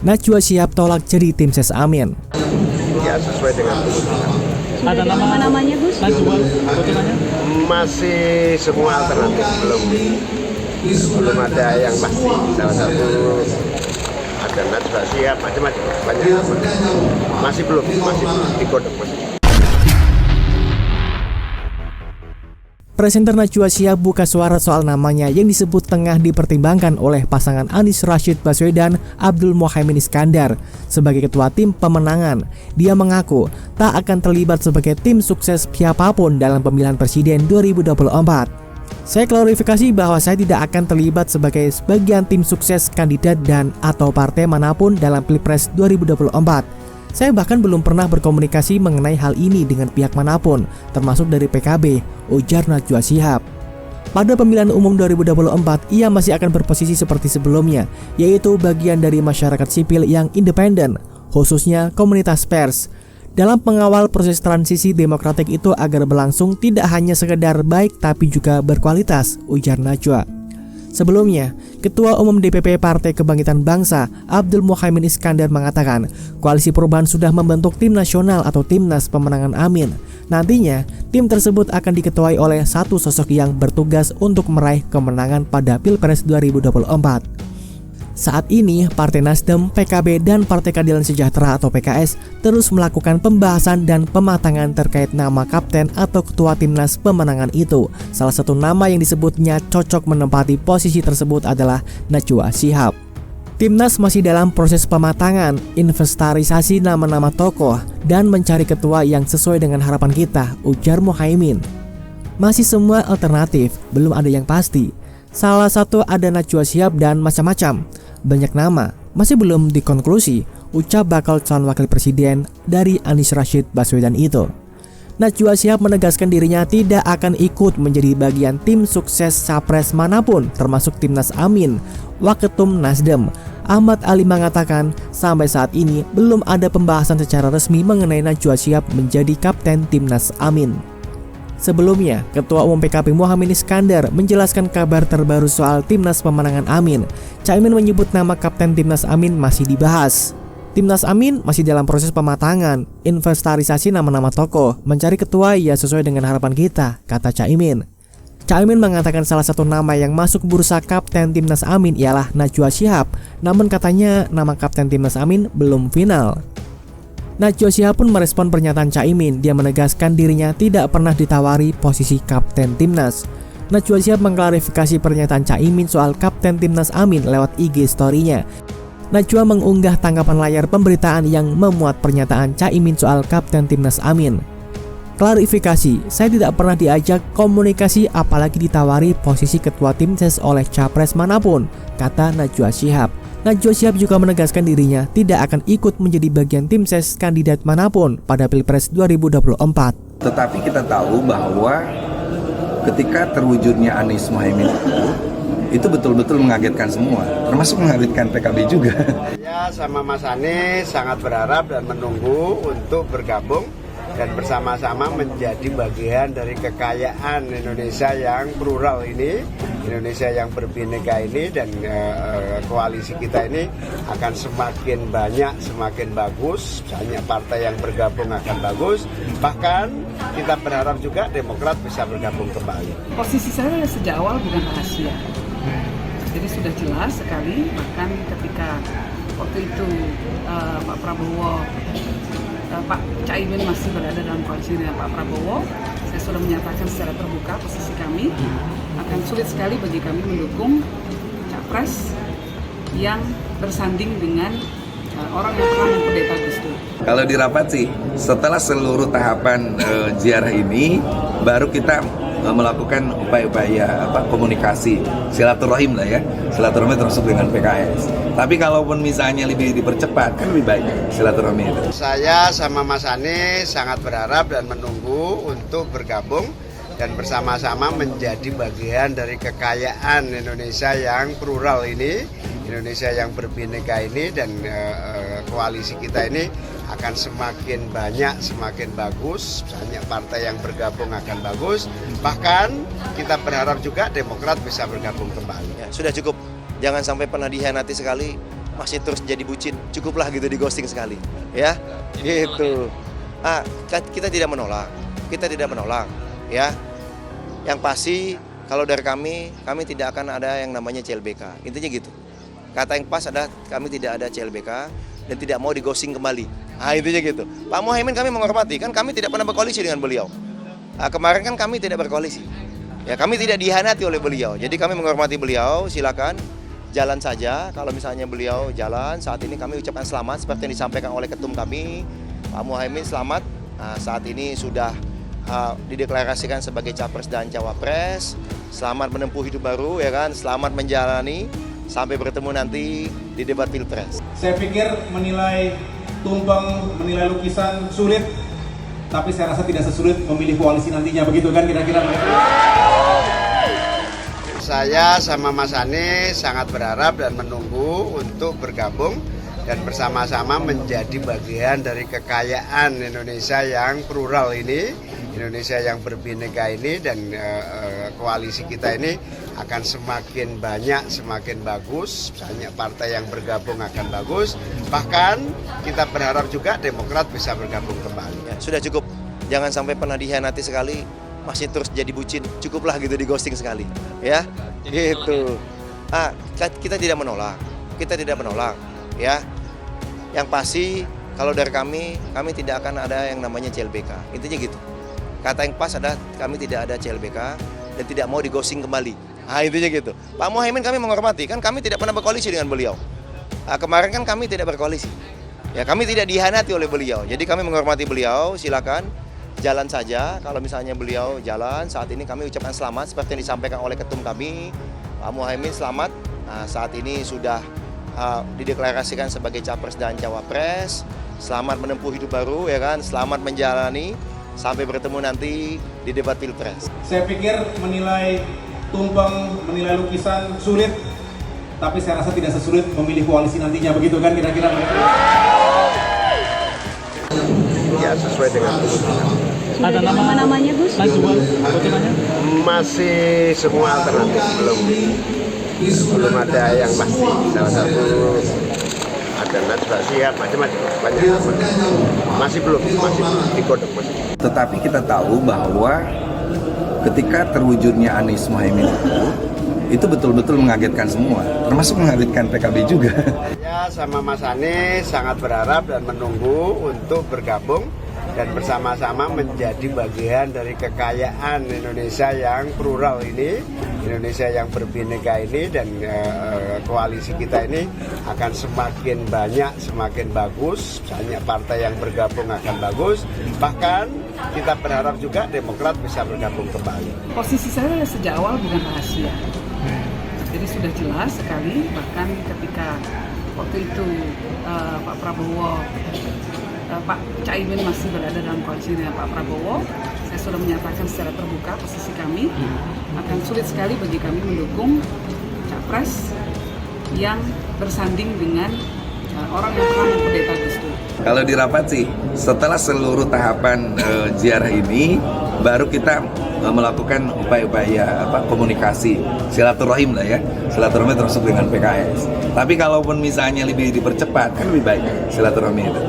Najwa Shihab tolak jadi tim ses Amin. Ya, sesuai dengan keputusan. Ada nama-namanya Gus? Najwa, masih semua alternatif, belum ada yang pasti. Salah satu ada Najwa Shihab, macam-macam, banyak. Masih belum digodok masih. Presenter Najwa Shihab buka suara soal namanya yang disebut tengah dipertimbangkan oleh pasangan Anies Rashid Baswedan Abdul Muhaimin Iskandar sebagai ketua tim pemenangan. Dia mengaku tak akan terlibat sebagai tim sukses siapapun dalam pemilihan presiden 2024. Saya klarifikasi bahwa saya tidak akan terlibat sebagai bagian tim sukses kandidat dan atau partai manapun dalam Pilpres 2024. Saya bahkan belum pernah berkomunikasi mengenai hal ini dengan pihak manapun, termasuk dari PKB, ujar Najwa Shihab. Pada pemilihan umum 2024, ia masih akan berposisi seperti sebelumnya, yaitu bagian dari masyarakat sipil yang independen, khususnya komunitas pers. Dalam mengawal proses transisi demokratik itu agar berlangsung tidak hanya sekedar baik tapi juga berkualitas, ujar Najwa. Sebelumnya, Ketua Umum DPP Partai Kebangkitan Bangsa Abdul Muhaimin Iskandar mengatakan Koalisi Perubahan sudah membentuk tim nasional atau Timnas Pemenangan Amin. Nantinya, tim tersebut akan diketuai oleh satu sosok yang bertugas untuk meraih kemenangan pada Pilpres 2024. Saat ini, Partai Nasdem, PKB, dan Partai Keadilan Sejahtera atau PKS terus melakukan pembahasan dan pematangan terkait nama kapten atau ketua timnas pemenangan itu. Salah satu nama yang disebutnya cocok menempati posisi tersebut adalah Najwa Shihab. Timnas masih dalam proses pematangan, inventarisasi nama-nama tokoh, dan mencari ketua yang sesuai dengan harapan kita, ujar Muhaimin. Masih semua alternatif, belum ada yang pasti. Salah satu ada Najwa Shihab dan macam-macam. Banyak nama, masih belum dikonklusi, ucap bakal calon wakil presiden dari Anies Rashid Baswedan itu. Najwa Shihab menegaskan dirinya tidak akan ikut menjadi bagian tim sukses capres manapun, termasuk Timnas Amin. Waketum Nasdem, Ahmad Ali mengatakan sampai saat ini belum ada pembahasan secara resmi mengenai Najwa Shihab menjadi kapten Timnas Amin. Sebelumnya, Ketua Umum PKB Muhaimin Iskandar menjelaskan kabar terbaru soal Timnas Pemenangan Amin. Caimin menyebut nama kapten Timnas Amin masih dibahas. Timnas Amin masih dalam proses pematangan, inventarisasi nama-nama tokoh, mencari ketua ya sesuai dengan harapan kita, kata Caimin. Caimin mengatakan salah satu nama yang masuk bursa kapten Timnas Amin ialah Najwa Shihab, namun katanya nama kapten Timnas Amin belum final. Najwa Shihab pun merespon pernyataan Caimin. Dia menegaskan dirinya tidak pernah ditawari posisi kapten timnas. Najwa Shihab mengklarifikasi pernyataan Caimin soal kapten timnas Amin lewat IG story-nya. Najwa mengunggah tanggapan layar pemberitaan yang memuat pernyataan Caimin soal kapten timnas Amin. Klarifikasi, saya tidak pernah diajak komunikasi apalagi ditawari posisi ketua tim ses oleh capres manapun, kata Najwa Shihab. Najwa Shihab juga menegaskan dirinya tidak akan ikut menjadi bagian tim ses kandidat manapun pada Pilpres 2024. Tetapi kita tahu bahwa ketika terwujudnya Anies Muhaimin itu betul-betul mengagetkan semua, termasuk mengagetkan PKB juga. Saya sama Mas Anies sangat berharap dan menunggu untuk bergabung dan bersama-sama menjadi bagian dari kekayaan Indonesia yang plural ini, Indonesia yang berbineka ini, dan koalisi kita ini akan semakin banyak, semakin bagus, banyak partai yang bergabung akan bagus, bahkan kita berharap juga Demokrat bisa bergabung kembali. Posisi saya sejak awal bukan rahasia, jadi sudah jelas sekali, bahkan ketika waktu itu Pak Prabowo, Pak Caimin masih berada dalam koalisi dengan Pak Prabowo, saya sudah menyatakan secara terbuka posisi kami akan sulit sekali bagi kami mendukung capres yang bersanding dengan orang yang pernah mengkudeta Gus Dur. Kalau di rapat sih, setelah seluruh tahapan ziarah ini, baru kita melakukan upaya-upaya komunikasi silaturahim lah ya, silaturahmi termasuk dengan PKS. Tapi kalaupun misalnya lebih dipercepat kan lebih baik silaturahmi itu. Saya sama Mas Anies sangat berharap dan menunggu untuk bergabung dan bersama-sama menjadi bagian dari kekayaan Indonesia yang plural ini, Indonesia yang berbineka ini, dan koalisi kita ini akan semakin banyak, semakin bagus, banyak partai yang bergabung akan bagus, bahkan kita berharap juga Demokrat bisa bergabung kembali. Ya, sudah cukup, jangan sampai pernah dikhianati sekali masih terus jadi bucin, cukuplah gitu di ghosting sekali, ya, gitu. Kita tidak menolak, ya. Yang pasti kalau dari kami tidak akan ada yang namanya CLBK, intinya gitu. Kata yang pas adalah kami tidak ada CLBK dan tidak mau di ghosting kembali. Intinya gitu. Pak Muhaimin kami menghormati, kan kami tidak pernah berkoalisi dengan beliau. Kemarin kan kami tidak berkoalisi. Ya, kami tidak dihianati oleh beliau. Jadi kami menghormati beliau, silakan jalan saja. Kalau misalnya beliau jalan, saat ini kami ucapkan selamat seperti yang disampaikan oleh ketum kami, Pak Muhaimin, selamat. Saat ini sudah dideklarasikan sebagai capres dan cawapres. Selamat menempuh hidup baru, ya kan? Selamat menjalani sampai bertemu nanti di debat Pilpres. Saya pikir menilai tumpeng, menilai lukisan sulit, tapi saya rasa tidak sesulit memilih koalisi nantinya, begitu kan kira-kira? Saya sama Mas Anies sangat berharap dan menunggu untuk bergabung dan bersama-sama menjadi bagian dari kekayaan Indonesia yang plural ini, Indonesia yang berbineka ini, dan koalisi kita ini akan semakin banyak, semakin bagus. Banyak partai yang bergabung akan bagus. Bahkan kita berharap juga Demokrat bisa bergabung kembali. Sudah cukup, jangan sampai pernah dihianati sekali, masih terus jadi bucin, cukuplah gitu di ghosting sekali, ya, gitu. Kita tidak menolak, ya. Yang pasti kalau dari kami tidak akan ada yang namanya CLBK, intinya gitu. Kata yang pas adalah kami tidak ada CLBK dan tidak mau di ghosting kembali. Intinya gitu. Pak Muhaimin kami menghormati, kan kami tidak pernah berkoalisi dengan beliau. Kemarin kan kami tidak berkoalisi. Ya, kami tidak dihianati oleh beliau. Jadi kami menghormati beliau, silakan jalan saja. Kalau misalnya beliau jalan, saat ini kami ucapkan selamat seperti yang disampaikan oleh ketum kami, Pak Muhaimin, selamat. Saat ini sudah dideklarasikan sebagai capres dan cawapres. Selamat menempuh hidup baru, ya kan? Selamat menjalani sampai bertemu nanti di debat Pilpres. Saya pikir menilai tumpeng, menilai lukisan sulit, tapi saya rasa tidak sesulit memilih koalisi nantinya, begitu kan kira-kira? Ya, sesuai dengan keputusan. Ada nama-namanya Gus? Masih semua alternatif, belum ada yang pasti. Salah satu ada Najwa Shihab, macam-macam, banyak. Masih belum digodok. Tetapi kita tahu bahwa ketika terwujudnya Anies Muhaimin itu betul-betul mengagetkan semua, termasuk mengagetkan PKB juga. Saya sama Mas Anies sangat berharap dan menunggu untuk bergabung dan bersama-sama menjadi bagian dari kekayaan Indonesia yang plural ini, Indonesia yang berbineka ini, dan koalisi kita ini akan semakin banyak, semakin bagus. Banyak partai yang bergabung akan bagus. Bahkan kita berharap juga Demokrat bisa bergabung kembali. Posisi saya sejak awal bukan rahasia. Jadi sudah jelas sekali, bahkan ketika waktu itu Pak Prabowo, Pak Caimin masih berada dalam koalisi dengan Pak Prabowo, saya sudah menyatakan secara terbuka posisi kami akan sulit sekali bagi kami mendukung capres yang bersanding dengan orang yang pernah mengkudeta Gus Dur. Kalau di rapat sih, setelah seluruh tahapan ziarah ini, baru kita melakukan upaya-upaya komunikasi, silaturahim lah ya, silaturahmi termasuk dengan PKS. Tapi kalaupun misalnya lebih dipercepat, kan lebih baik silaturahmi itu.